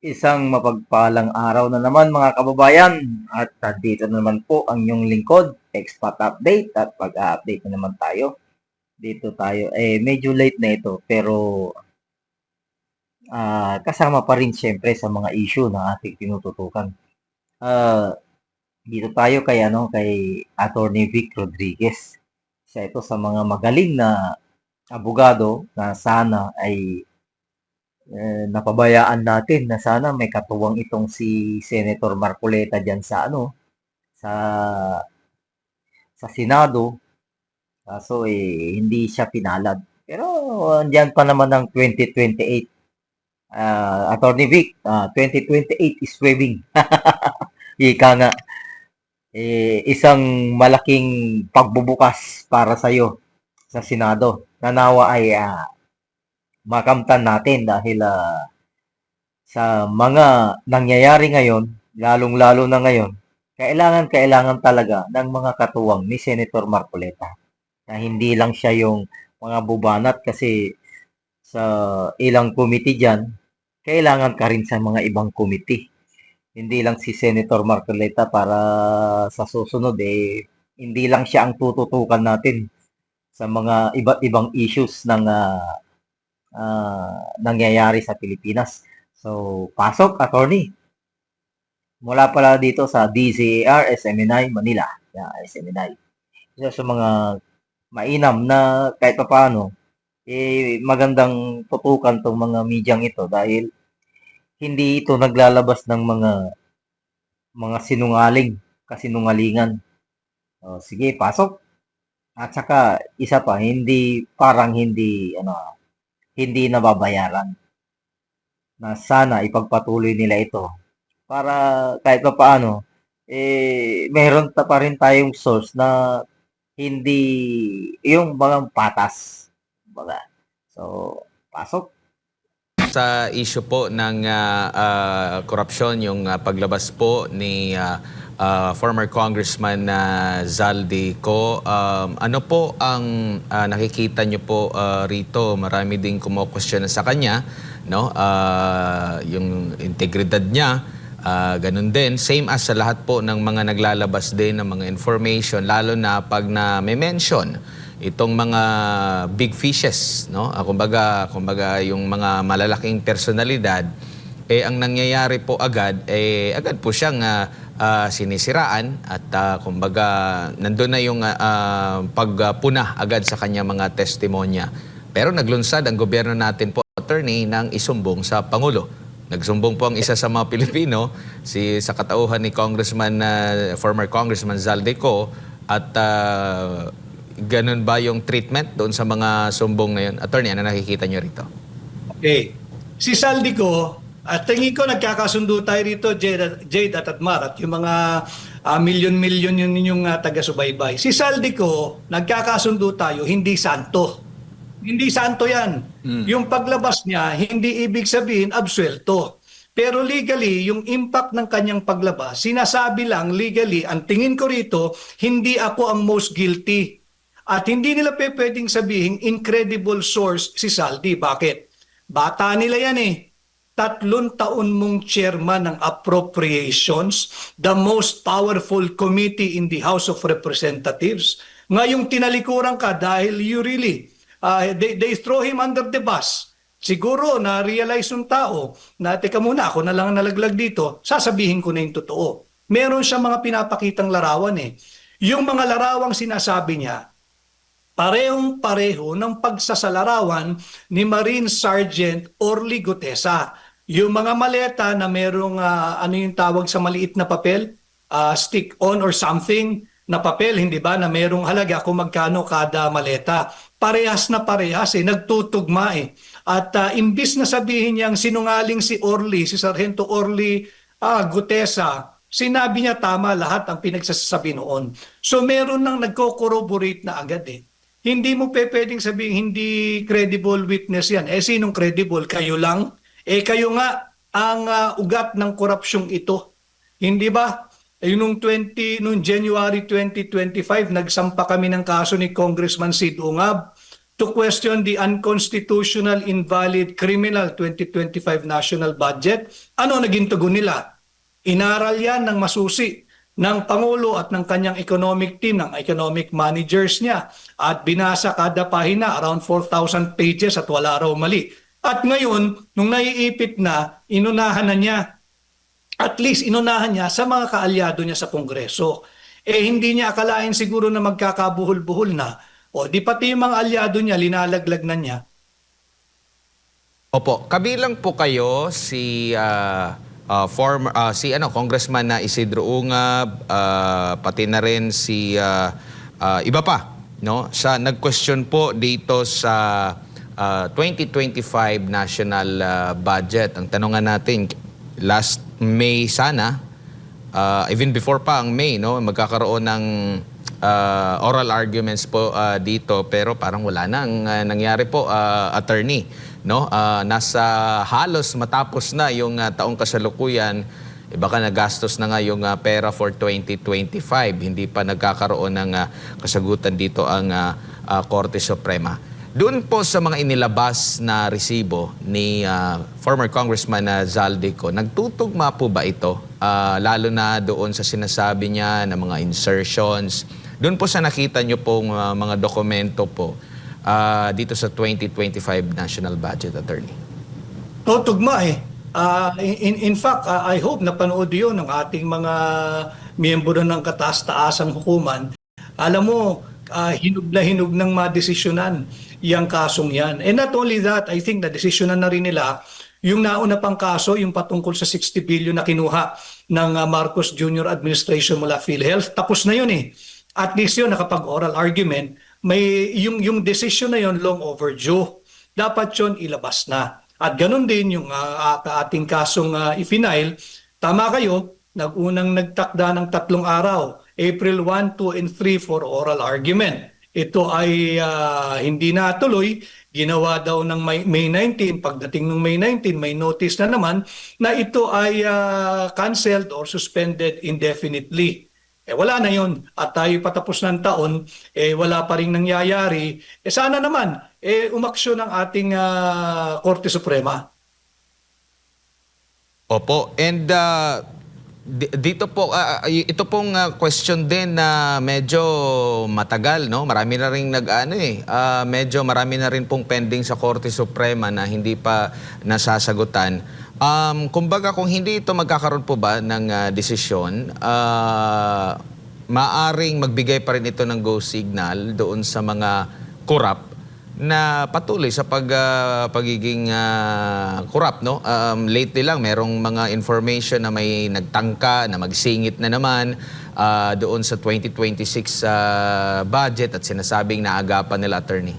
Isang mapagpalang araw na naman mga kababayan at dito na naman po ang inyong lingkod, Expat Update at pag-update na naman tayo. Dito tayo, medyo late na ito pero kasama pa rin siyempre sa mga issue na ating tinututukan. Ah, Dito tayo kay Attorney Vic Rodriguez. Siya ito sa mga magaling na abogado na sana ay napabayaan natin na sana may katuwang itong si Senator Marcoleta diyan sa sa Senado. Kaso hindi siya pinalad. Pero andiyan pa naman ang 2028. Attorney Vic, 2028 is waving. Ika nga, isang malaking pagbubukas para sa iyo sa Senado. Nanawa ay makamtan natin dahil sa mga nangyayari ngayon, lalong-lalo na ngayon, kailangan talaga ng mga katuwang ni Senator Marcoleta. Na hindi lang siya yung mga bubanat kasi sa ilang committee dyan, kailangan ka rin sa mga ibang committee. Hindi lang si Senator Marcoleta para sa susunod hindi lang siya ang tututukan natin sa mga iba't ibang issues ng nangyayari sa Pilipinas. So, pasok, attorney. Mula pala dito sa DZAR, SMNI, Manila. Yeah, SMNI. Isa sa mga mainam na kahit paano, magandang tutukan tong mga medyang ito dahil hindi ito naglalabas ng mga sinungaling, kasinungalingan. O, sige, pasok. At saka isa pa, hindi nababayaran. Na sana ipagpatuloy nila ito para kahit pa paano meron pa rin tayong source na hindi yung mga patas. Baga. So, pasok. Sa issue po ng korupsyon, yung paglabas po ni former Congressman Zaldi Co. Ano po ang nakikita nyo po rito? Marami ding kumo-question sa kanya, no? Yung integridad niya, ganun din. Same as sa lahat po ng mga naglalabas din ng mga information, lalo na pag na-mention itong mga big fishes, no? Kumbaga yung mga malalaking personalidad, ang nangyayari po agad po siyang sinisiraan at kumbaga nandun na yung pagpuna agad sa kanya mga testimonya. Pero naglunsad ang gobyerno natin po, attorney, ng isumbong sa Pangulo. Nagsumbong po ang isa sa mga Pilipino, sa katauhan ni former Congressman Zaldico, at ganun ba yung treatment doon sa mga sumbong na yun? Attorney, ano nakikita nyo rito? Okay. Si Saldico, at tingin ko nagkakasundo tayo rito, Jade at Atmar, at yung mga milyon-milyon yung ninyong taga-subaybay. Si Saldico, nagkakasundo tayo, hindi santo. Hindi santo yan. Yung paglabas niya, hindi ibig sabihin absuelto. Pero legally, yung impact ng kanyang paglabas, sinasabi lang legally, ang tingin ko rito, hindi ako ang most guilty. At hindi nila pwedeng sabihin incredible source si Saldi. Bakit? Bata nila yan eh. 3 taon mong chairman ng Appropriations, the most powerful committee in the House of Representatives. Ngayong tinalikuran ka dahil you really, they throw him under the bus. Siguro na-realize ng tao na teka muna, ako na lang nalaglag dito, sasabihin ko na yung totoo. Meron siya mga pinapakitang larawan eh. Yung mga larawang sinasabi niya, parehong-pareho ng pagsasalarawan ni Marine Sergeant Orly Gutesa. Yung mga maleta na merong ano yung tawag sa maliit na papel, stick-on or something na papel, hindi ba, na merong halaga kung magkano kada maleta. Parehas na parehas nagtutugma eh. At imbis na sabihin niyang sinungaling si Orly, si Sargento Orly Gutesa, sinabi niya tama lahat ang pinagsasabi noon. So meron nang nagko-corroborate na agad eh. Hindi mo pwedeng sabihin hindi credible witness yan. Sinong credible? Kayo lang? Kayo nga ang ugat ng korupsyong ito. Hindi ba? Nung January 2025, nagsampa kami ng kaso ni Congressman Sid Ungab to question the unconstitutional, invalid, criminal 2025 national budget. Ano naging tugon nila? Inaral yan ng masusi ng Pangulo at ng kanyang economic team, ng economic managers niya. At binasa kada pahina, around 4,000 pages at wala raw mali. At ngayon, nung naiipit na, inunahan na niya. At least inunahan niya sa mga kaalyado niya sa Kongreso. Hindi niya akalain siguro na magkakabuhol-buhol na. O di pati yung mga alyado niya, linalaglag na niya. Opo, kabilang po kayo si Congressman na Isidro Ungab, pati na rin si iba pa, no? Sa nag-question po dito sa 2025 national budget. Ang tanongan natin, last May sana, even before pa ang May, no, magkakaroon ng oral arguments po dito, pero parang wala na ang nangyari po, attorney, no? Nasa halos matapos na yung taong kasalukuyan, baka nagastos na nga yung pera for 2025, hindi pa nagkakaroon ng kasagutan dito ang Korte Suprema. Doon po sa mga inilabas na resibo ni former Congressman Zaldico, nagtutugma po ba ito? Lalo na doon sa sinasabi niya na mga insertions. Doon po sa nakita niyo pong mga dokumento po dito sa 2025 National Budget, Attorney. Tugma eh. In fact, I hope napanood yun ng ating mga miyembro ng kataas-taasang hukuman. Alam mo, hinug na hinug ng madesisyonan yung kasong yan. And not only that, I think na-desisyonan na rin nila yung nauna pang kaso, yung patungkol sa 60 billion na kinuha ng Marcos Jr. administration mula PhilHealth. Tapos na yun eh. At least yun, nakapag-oral argument, may yung decision na yun long overdue. Dapat yun ilabas na. At ganun din yung ating kasong i-file. Tama kayo, nag-unang nagtakda ng 3 araw, April 1, 2, and 3 for oral argument. Ito ay hindi natuloy, ginawa daw ng May 19, pagdating ng May 19, may notice na naman na ito ay canceled or suspended indefinitely. Wala na yun. At tayo patapos ng taon, wala pa rin nangyayari. Sana naman, umaksyon ng ating Korte Suprema. Opo, and dito po, ito pong question din na medyo matagal, no? Marami na rin medyo marami na rin pong pending sa Korte Suprema na hindi pa nasasagutan. Kumbaga, kung hindi ito magkakaroon po ba ng desisyon, maaring magbigay pa rin ito ng go signal doon sa mga korap na patuloy sa pagiging corrupt, no? Lately lang merong mga information na may nagtangka na magsingit na naman doon sa 2026 budget at sinasabing naagapan nila, attorney.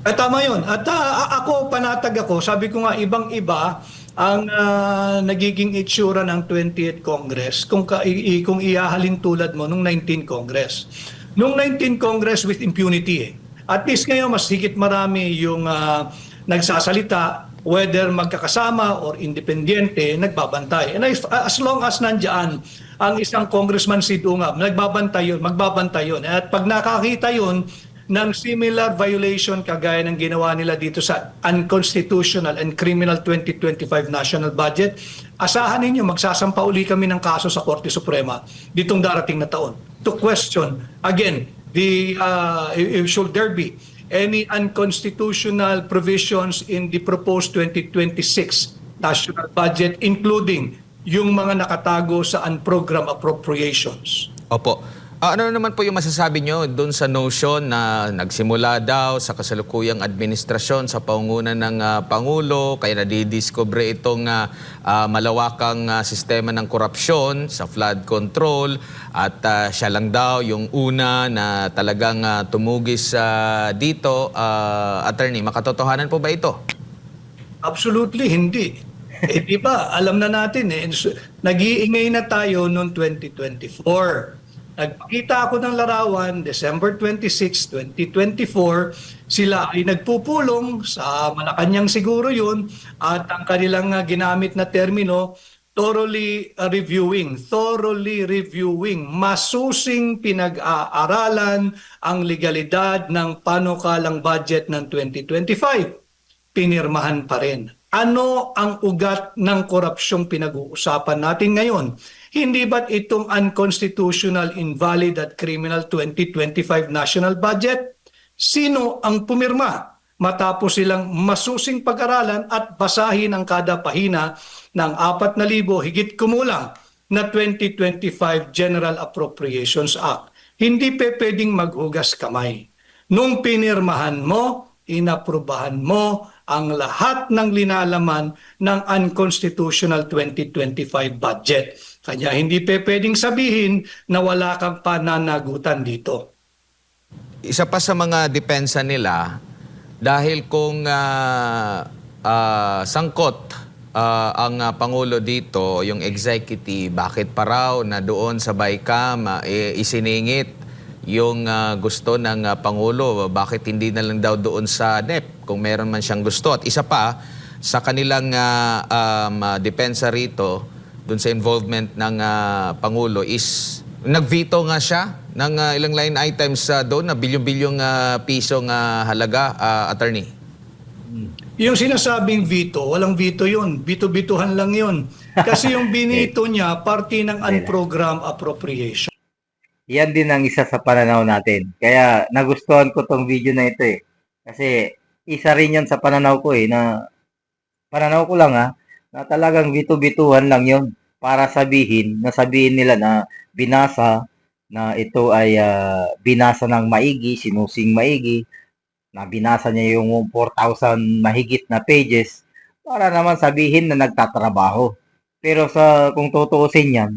Tama yun. At ako, panatag ako, sabi ko nga, ibang-iba ang nagiging itsura ng 20th Congress kung ihahalin tulad mo nung 19th Congress. Nung 19th Congress with impunity At least ngayon, mas higit marami yung nagsasalita, whether magkakasama or independyente, nagbabantay. And as long as nandyan ang isang Congressman Sid Ungab, nagbabantay yun, magbabantay yun. At pag nakakita yun ng similar violation kagaya ng ginawa nila dito sa unconstitutional and criminal 2025 national budget, asahan ninyo, magsasampa uli kami ng kaso sa Korte Suprema ditong darating na taon to question again should there be any unconstitutional provisions in the proposed 2026 national budget, including yung mga nakatago sa unprogrammed appropriations. Opo. Ano naman po yung masasabi nyo doon sa notion na nagsimula daw sa kasalukuyang administrasyon sa pangunguna ng Pangulo, kaya nadidiscover itong malawakang sistema ng korupsyon sa flood control at siya lang daw yung una na talagang tumugis dito. Attorney, makatotohanan po ba ito? Absolutely hindi. Di ba, alam na natin nag-iingay na tayo noong 2024. Nagpakita ako ng larawan, December 26, 2024, sila ay nagpupulong sa Malacanang siguro yun at ang kanilang ginamit na termino, thoroughly reviewing, masusing pinag-aaralan ang legalidad ng panukalang budget ng 2025. Pinirmahan pa rin. Ano ang ugat ng korupsyong pinag-uusapan natin ngayon? Hindi ba't itong unconstitutional, invalid at criminal 2025 national budget? Sino ang pumirma? Matapos silang masusing pag-aralan at basahin ang kada pahina ng 4,000 higit kumulang na 2025 General Appropriations Act. Hindi pwedeng maghugas kamay. Nung pinirmahan mo, inaprubahan mo ang lahat ng linalaman ng unconstitutional 2025 budget. Kanya hindi pwedeng sabihin na wala kang pananagutan dito. Isa pa sa mga depensa nila, dahil kung sangkot ang Pangulo dito, yung executive, bakit pa raw na doon sa BICAM isiningit yung gusto ng Pangulo, bakit hindi na lang daw doon sa NEP kung meron man siyang gusto. At isa pa, sa kanilang depensa rito, doon sa involvement ng Pangulo is nag-veto nga siya ng ilang line items doon na bilyong-bilyong pisong halaga, attorney. Yung sinasabing veto, walang veto yun. Bito-bituhan lang yun. Kasi yung binito niya, parte ng unprogrammed appropriation. Yan din ang isa sa pananaw natin. Kaya nagustuhan ko tong video na ito eh. Kasi isa rin yan sa pananaw ko eh, na pananaw ko lang na talagang bito-bituhan lang yon para sabihin nila na binasa, na ito ay binasa ng maigi, sinusing maigi, na binasa niya yung 4,000 mahigit na pages para naman sabihin na nagtatrabaho. Pero kung tutuusin yan,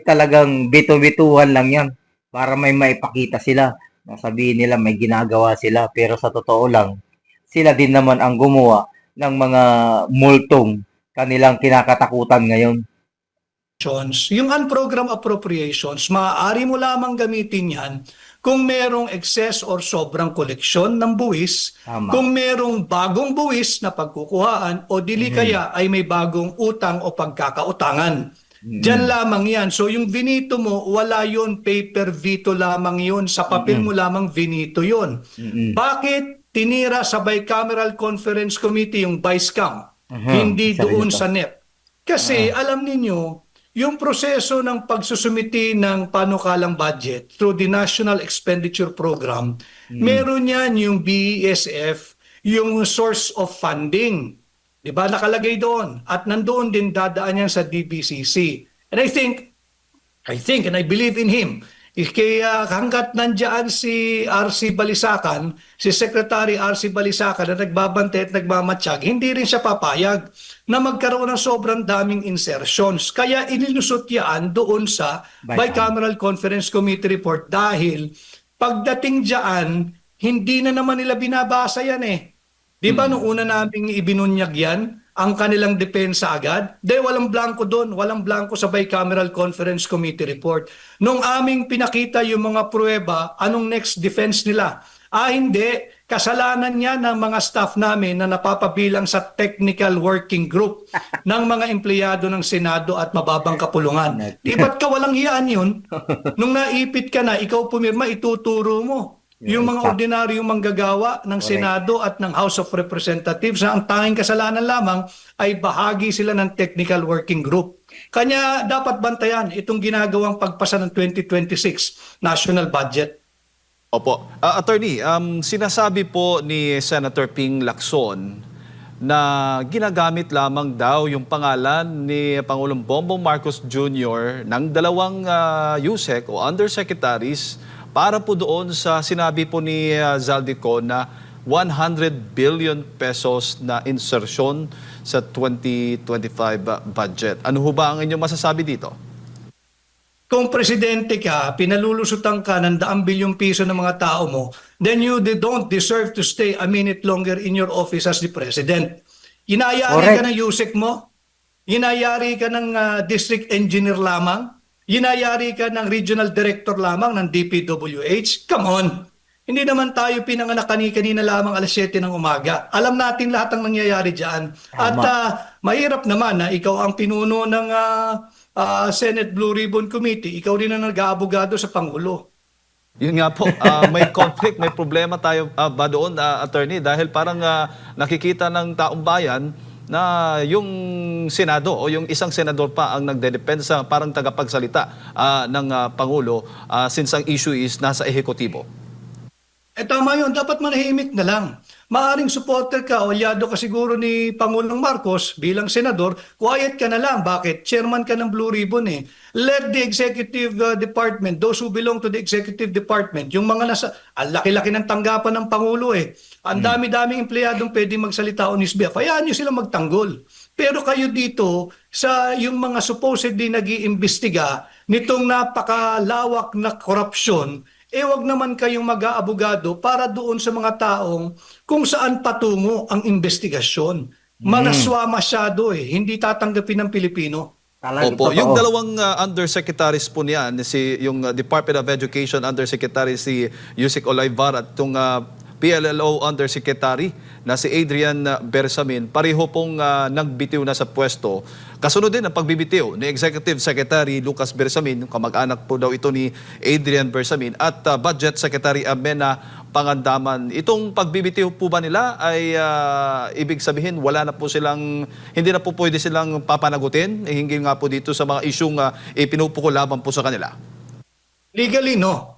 talagang bito-bituhan lang yan para may maipakita sila, na sabihin nila may ginagawa sila, pero sa totoo lang, sila din naman ang gumawa ng mga multong kanilang kinakatakutan ngayon. Yung unprogrammed appropriations, maaari mo lamang gamitin yan kung merong excess or sobrang koleksyon ng buwis, Tama. kung merong bagong buwis na pagkukuhaan o dili kaya ay may bagong utang o pagkakautangan. Diyan lamang yan. So yung vinito mo, wala yon, paper veto lamang yon, sa papel mo lamang vinito yon. Bakit tinira sa Bicameral Conference Committee yung BICAM, hindi Isa rin doon ito. sa NEP? Kasi alam ninyo, yung proseso ng pagsusumiti ng panukalang budget through the National Expenditure Program, meron yan yung BESF, yung source of funding. Di ba? Nakalagay doon. At nandoon din dadaan yan sa DBCC. And I think and I believe in him, kaya hanggat nandiyan si RC Balisacan, si Secretary RC Balisacan na nagbabantay at nagmamatsyag, hindi rin siya papayag na magkaroon ng sobrang daming insertions. Kaya inilusot yan doon sa Bicameral Conference Committee report dahil pagdating dyan, hindi na naman nila binabasa yan eh. Di ba nung una naming ibinunyag yan, ang kanilang depensa agad? Walang blanco doon, walang blanco sa Bicameral Conference Committee report. Nung aming pinakita yung mga pruweba, anong next defense nila? Hindi, kasalanan niya ng mga staff namin na napapabilang sa technical working group ng mga empleyado ng Senado at mababang kapulungan. Di ba't ka walang hiyaan yun? Nung naipit ka na, ikaw pumirma, ituturo mo. Yung mga ordinaryong manggagawa ng Senado at ng House of Representatives na ang tanging kasalanan lamang ay bahagi sila ng technical working group. Kanya dapat bantayan itong ginagawang pagpasa ng 2026 national budget. Opo. Attorney, sinasabi po ni Senator Ping Lacson na ginagamit lamang daw yung pangalan ni Pangulong Bongbong Marcos Jr. ng dalawang USEC o undersecretaries para po doon sa sinabi po ni Zaldico na 100 billion pesos na insertion sa 2025 budget. Ano ho ba ang inyong masasabi dito? Kung presidente ka, pinalulusutan ka ng 100 bilyong piso ng mga tao mo, then you don't deserve to stay a minute longer in your office as the president. Inayari ka ng USEC mo? Inayari ka ng district engineer lamang? Inayari ka ng regional director lamang ng DPWH? Come on! Hindi naman tayo pinanganak kanina lamang alas 7 ng umaga. Alam natin lahat ng nangyayari dyan. At Tama. mahirap naman na ikaw ang pinuno ng Senate Blue Ribbon Committee. Ikaw rin ang nag-aabogado sa Pangulo. Yun nga po, may conflict, may problema tayo ba doon, attorney? Dahil parang nakikita ng taong bayan na yung Senado o yung isang senador pa ang nagdedepensa, parang tagapagsalita ng Pangulo since ang issue is nasa ehekutibo. Tama yun, dapat manahimik na lang. Maaring supporter ka o aliado ka siguro ni Pangulong Marcos bilang senador, quiet ka na lang. Bakit? Chairman ka ng Blue Ribbon eh. Let the executive department, those who belong to the executive department, yung mga nasa, ang laki-laki ng tanggapan ng Pangulo eh. Ang dami-daming empleyadong pwede magsalita on his behalf. Hayaan nyo sila magtanggol. Pero kayo dito, sa yung mga supposedly nag-iimbestiga nitong napakalawak na korupsyon, wag naman kayong mag-aabogado para doon sa mga taong kung saan patungo ang investigasyon. Malaswa masyado eh. Hindi tatanggapin ng Pilipino. Talagang Opo, totoo. yung dalawang undersecretaries po niyan, yung Department of Education Undersecretary si Yusek Olaivar at itong PLLO Undersecretary na si Adrian Bersamin, pareho pong nagbitiw na sa pwesto. Kasunod din ang pagbibitiw ni Executive Secretary Lucas Bersamin, kamag-anak po daw ito ni Adrian Bersamin, at Budget Secretary Amena Pangandaman. Itong pagbibitiw po ba nila ay ibig sabihin wala na po silang, hindi na po pwede silang papanagutin, hinggil nga po dito sa mga isyong ipinupukol laban po sa kanila? Legally, no.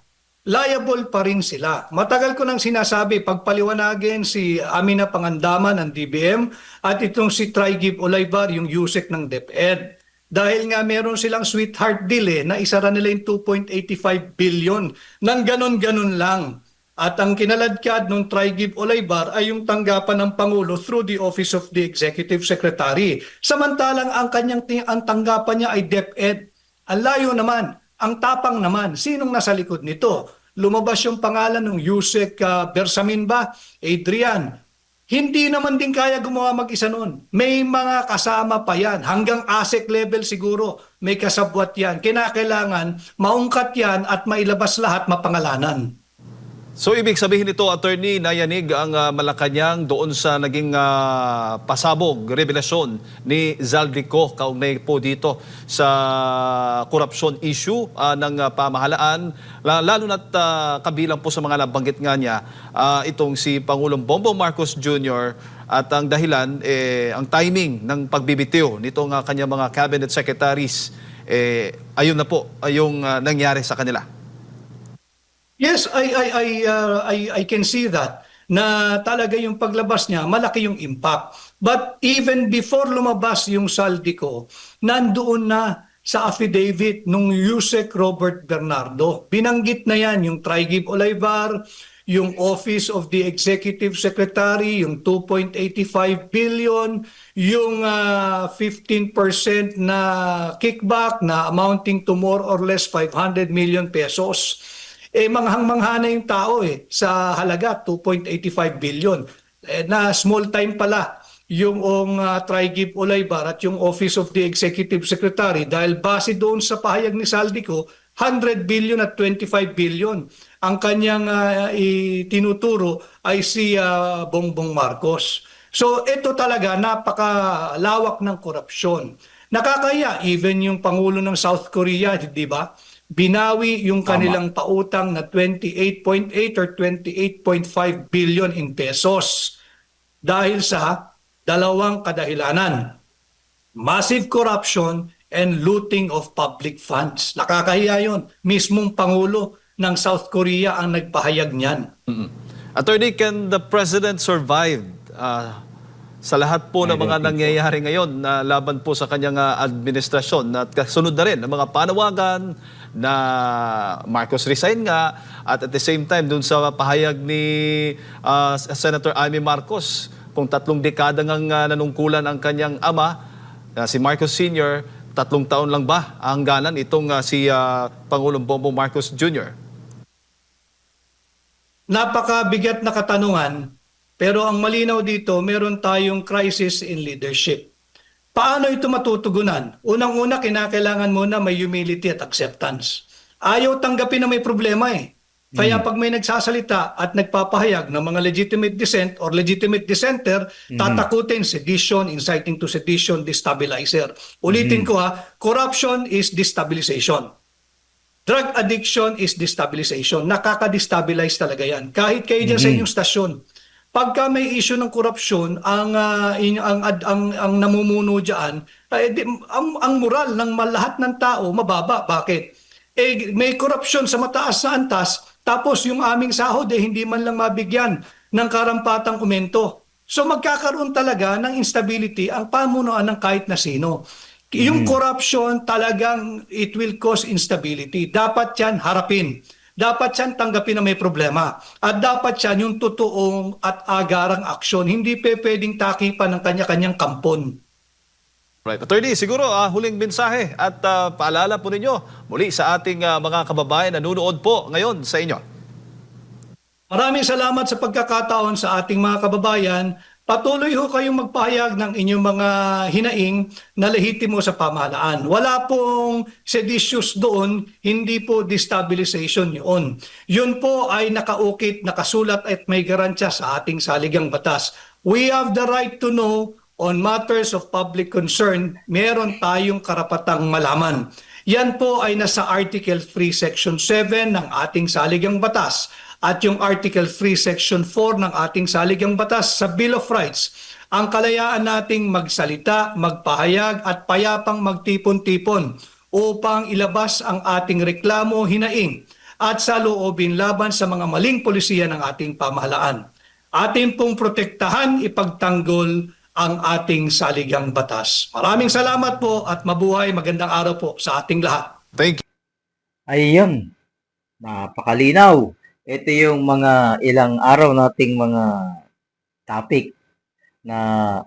Liable pa rin sila. Matagal ko nang sinasabi, pagpaliwanagin si Amina Pangandaman ng DBM at itong si Trigib Olaivar, yung USEC ng DepEd. Dahil nga meron silang sweetheart deal na isara nila yung 2.85 billion nang ganon-ganon lang. At ang kinaladkad ng Trigib Olaivar ay yung tanggapan ng Pangulo through the Office of the Executive Secretary. Samantalang ang ang tanggapan niya ay DepEd. Ang layo naman, ang tapang naman, sinong nasa likod nito? Lumabas yung pangalan ng Yusek Bersamin ba? Adrian. Hindi naman din kaya gumawa mag-isa nun. May mga kasama pa yan. Hanggang ASEC level siguro may kasabwat yan. Kinakailangan maungkat yan at mailabas lahat mapangalanan. So ibig sabihin nito, attorney, nayanig ang Malacanang doon sa naging pasabog, revelasyon ni Zaldico kaugnay po dito sa corruption issue ng pamahalaan, lalo na't kabilang po sa mga nabanggit nga niya itong si Pangulong Bongbong Marcos Jr. at ang dahilan, ang timing ng pagbibitiw nitong kanyang mga cabinet secretaries, ayun na po yung nangyari sa kanila. Yes, I can see that na talaga yung paglabas niya, malaki yung impact. But even before lumabas yung Saldico, nandoon na sa affidavit nung Yusek Robert Bernardo. Binanggit na yan yung Trigib Olaivar, yung Office of the Executive Secretary, yung 2.85 billion, yung 15% na kickback na amounting to more or less 500 million pesos. Manghang-mangha na yung tao sa halaga 2.85 billion. Na small time pala yung Trigib Olaivar at yung Office of the Executive Secretary dahil base doon sa pahayag ni Saldico, 100 billion at 25 billion. Ang kanyang itinuturo ay si Bongbong Marcos. So ito talaga napakalawak ng korupsyon. Nakakaya even yung Pangulo ng South Korea, di ba? Binawi yung kanilang pautang na 28.8 or 28.5 billion in pesos dahil sa dalawang kadahilanan. Massive corruption and looting of public funds. Nakakahiya yun. Mismong Pangulo ng South Korea ang nagpahayag niyan. Attorney, can the President survive sa lahat po ng mga nangyayari ngayon na laban po sa kanyang administrasyon at kasunod na rin ng mga panawagan na Marcos resign nga at the same time dun sa pahayag ni Senator Amy Marcos kung 3 dekada ngang nanungkulan ang kanyang ama, si Marcos Sr., 3 taon lang ba ang hangganan itong si Pangulong Bongbong Marcos Jr.? Napakabigat na katanungan, pero ang malinaw dito, meron tayong crisis in leadership. Paano ito matutugunan? Unang-una, kinakailangan muna may humility at acceptance. Ayaw tanggapin na may problema . Kaya pag may nagsasalita at nagpapahayag ng mga legitimate dissent or legitimate dissenter, tatakutin sedition, inciting to sedition, destabilizer. Ulitin ko corruption is destabilization. Drug addiction is destabilization. Nakaka-destabilize talaga yan. Kahit kayo dyan sa inyong stasyon. Pagka may issue ng korupsyon, ang namumuno diyan, ang moral ng lahat ng tao mababa. Bakit? May korupsyon sa mataas na antas, tapos yung aming sahod hindi man lang mabigyan ng karampatang umento. So magkakaroon talaga ng instability ang pamunuan ng kahit na sino. Yung corruption talagang it will cause instability. Dapat yan harapin. Dapat yan tanggapin na may problema. At dapat yan yung totoong at agarang aksyon. Hindi pwedeng takipan ng kanya-kanyang kampon. Right. Attorney, siguro huling mensahe at paalala po ninyo muli sa ating mga kababayan na nunood po ngayon sa inyo. Maraming salamat sa pagkakataon sa ating mga kababayan. Patuloy ho kayong magpahayag ng inyong mga hinaing na lehitimo sa pamahalaan. Wala pong seditious doon, hindi po destabilization yun. Yun po ay nakaukit, nakasulat at may garansya sa ating saligang batas. We have the right to know on matters of public concern. Meron tayong karapatang malaman. Yan po ay nasa Article 3 Section 7 ng ating saligang batas. At yung Article 3 Section 4 ng ating saligang batas sa Bill of Rights, ang kalayaan nating magsalita, magpahayag at payapang magtipon-tipon upang ilabas ang ating reklamo, hinaing at saloobin laban sa mga maling polisiya ng ating pamahalaan. Atin pong protektahan, ipagtanggol ang ating saligang batas. Maraming salamat po at mabuhay, magandang araw po sa ating lahat. Thank you. Ayun, napakalinaw. Ito yung mga ilang araw nating mga topic na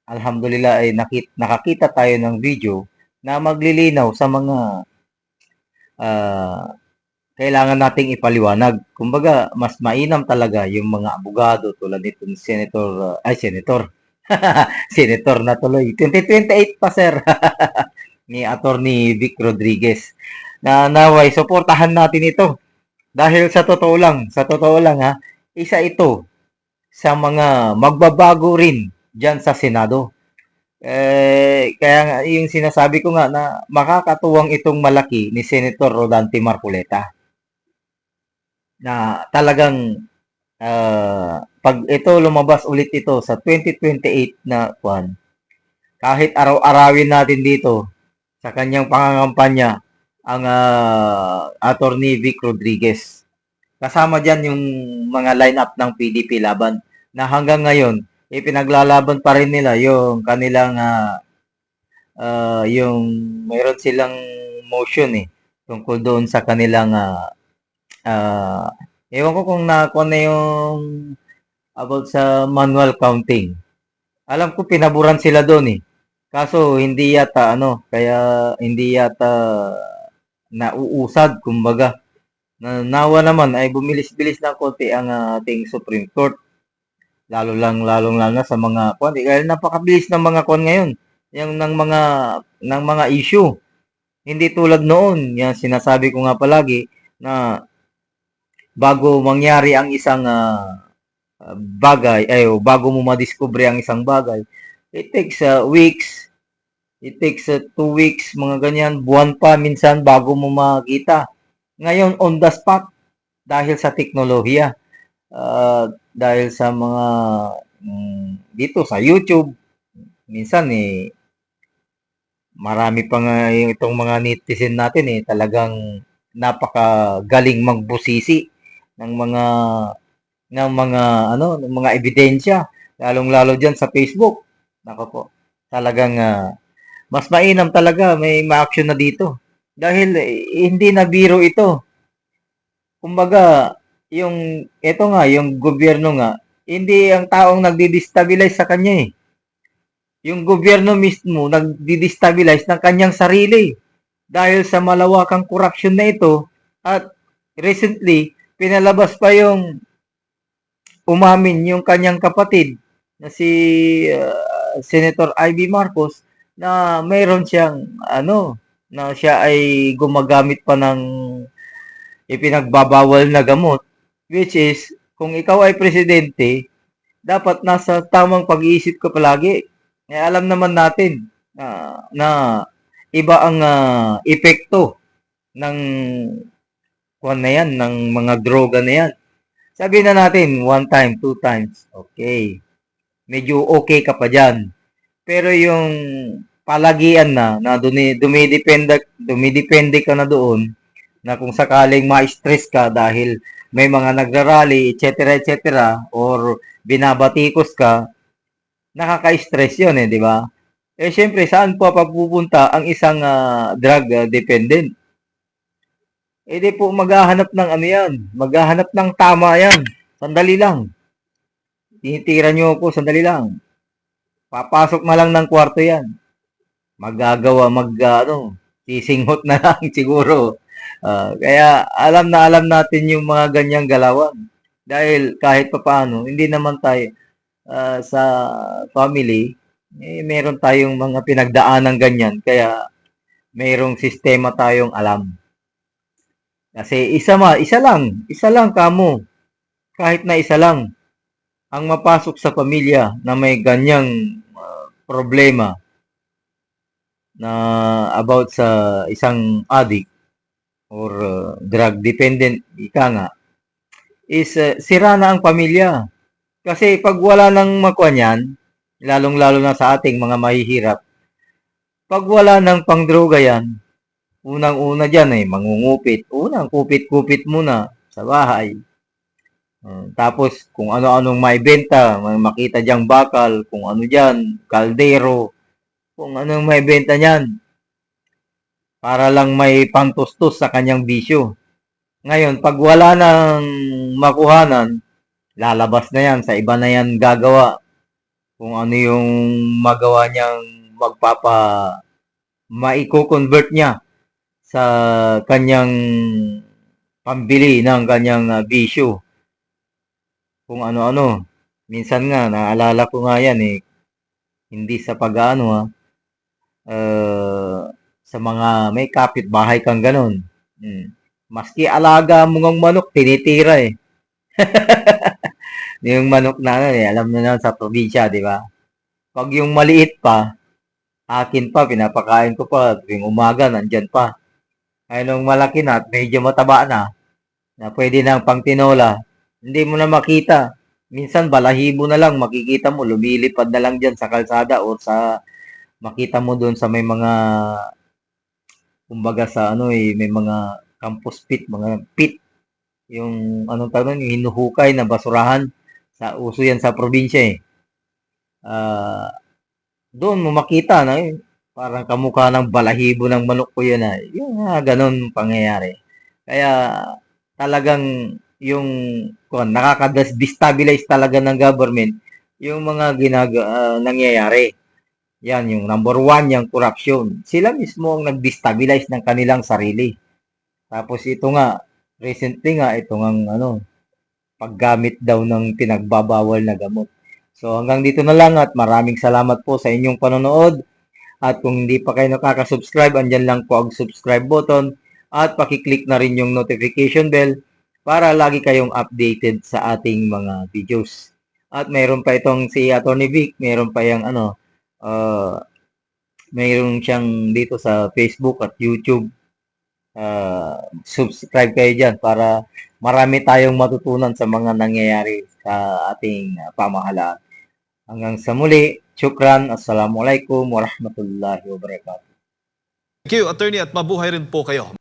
alhamdulillah ay nakakita tayo ng video na maglilinaw sa mga kailangan nating ipaliwanag. Kumbaga, mas mainam talaga yung mga abogado tulad nito ni Senator, Senator na tuloy. 2028 pa, sir. Ni Attorney Vic Rodriguez. Na naway, suportahan natin ito. Dahil sa totoo lang isa ito sa mga magbabago rin dyan sa Senado. Kaya nga, yung sinasabi ko nga na makakatuwang itong malaki ni Senator Rodante Marcoleta. Na talagang pag ito lumabas ulit ito sa 2028 na kahit araw-arawin natin dito sa kanyang pangangampanya ang Attorney Vic Rodriguez. Kasama dyan yung mga lineup ng PDP laban na hanggang ngayon ipinaglalaban pa rin nila yung kanilang yung mayroon silang motion tungkol doon sa kanilang ewan ko kung nakuha na yung about sa manual counting. Alam ko pinaburan sila doon Kaso hindi yata kaya hindi yata nauusad kumbaga. Nawa naman ay bumilis-bilis ng konti ang ating Supreme Court. Lalong na sa mga dahil napakabilis ng mga ngayon. Yung ng mga issue. Hindi tulad noon, yan sinasabi ko nga palagi na bago mangyari ang isang bagay, bago mo madiskubre ang isang bagay, it takes weeks, it takes 2 weeks, mga ganyan, buwan pa minsan bago mo makita. Ngayon, on the spot, dahil sa teknolohiya, dahil sa mga dito sa YouTube, minsan marami pa nga itong mga netizen natin talagang napakagaling magbusisi ng mga ebidensya, lalong-lalo diyan sa Facebook. Nako po, talagang mas mainam talaga may ma-action na dito. Dahil hindi na biro ito. Kumbaga, yung gobyerno nga, hindi ang taong nagdi-destabilize sa kanya Yung gobyerno mismo nagdi-destabilize ng kanyang sarili. Dahil sa malawakang corruption na ito, at recently, pinalabas pa yung umamin yung kanyang kapatid na si Senator Ivy Marcos na mayroon siyang na siya ay gumagamit pa ng ipinagbabawal na gamot, which is, kung ikaw ay presidente, dapat nasa tamang pag-iisip ka palagi. Eh, alam naman natin na iba ang epekto ng kuwan na yan, ng mga droga na yan. Sabihin na natin, 1 time, 2 times, okay. Medyo okay ka pa dyan. Pero yung palagian na dumidepende ka na doon, na kung sakaling ma-stress ka dahil may mga nagrarally, etc., or binabatikos ka, nakaka-stress yun di ba? Eh, syempre, saan pa papupunta ang isang drug dependent? Eh, di po maghahanap ng ano yan, maghahanap ng tama yan. Sandali lang. Tinitira nyo po, sandali lang. Papasok na lang ng kwarto yan. Sisinghot na lang siguro. Kaya alam na alam natin yung mga ganyang galawan. Dahil kahit papaano, hindi naman tayo sa family, meron tayong mga pinagdaanan ganyan. Kaya mayroong sistema tayong alam. Kasi isa lang kamo. Kahit na isa lang ang mapasok sa pamilya na may ganyang problema na about sa isang addict or drug dependent, ika nga, is sira na ang pamilya. Kasi pag wala nang makuha niyan, lalong-lalo na sa ating mga mahihirap, pag wala nang pangdroga yan, unang-una dyan mangungupit. Unang kupit-kupit muna sa bahay. Tapos kung ano-anong maibenta, makita diyang bakal, kung ano dyan, kaldero, kung anong maibenta niyan, para lang may pantustos sa kanyang bisyo. Ngayon, pag wala nang makuhanan, lalabas na yan, sa iba na yan gagawa. Kung ano yung magawa niyang maiko-convert niya sa kanyang pambili ng kanyang bisyo. Kung ano-ano. Minsan nga, naalala ko nga yan hindi sa pag-ano sa mga may kapitbahay kang ganun. Maski alaga mo ng manok, tinitira yung manok na alam mo na sa probinsya, di ba? Pag yung maliit pa, akin pa, pinapakain ko pa, tuwing umaga, nandyan pa. Ay nung malaki na at medyo mataba na pwede na pang tinola, hindi mo na makita. Minsan balahibo na lang makikita mo, lumilipad na lang dyan sa kalsada o makita mo doon sa may mga kumbaga sa may mga campus pit, mga pit, yung anong tawag nun, yung hinuhukay na basurahan, uso yan sa probinsya doon mo makita na parang kamukha ng balahibo ng manok ko yun yung ganun pangyayari. Kaya talagang yung nakaka-destabilize talaga ng government yung mga nangyayari. Yan, yung number 1, yung corruption. Sila mismo ang nag-destabilize ng kanilang sarili. Tapos ito nga, recently nga, itong paggamit daw ng pinagbabawal na gamot. So hanggang dito na lang at maraming salamat po sa inyong panonood. At kung hindi pa kayo nakaka-subscribe, andyan lang po ang subscribe button at pakiclick na rin yung notification bell para lagi kayong updated sa ating mga videos. At mayroon pa itong si Attorney Vic, mayroon pa yung mayroon siyang dito sa Facebook at YouTube. Subscribe kayo dyan para marami tayong matutunan sa mga nangyayari sa ating pamahalaan. Hanggang sa muli, syukran, assalamualaikum warahmatullahi wabarakatuh. Thank you, Attorney, at mabuhay rin po kayo.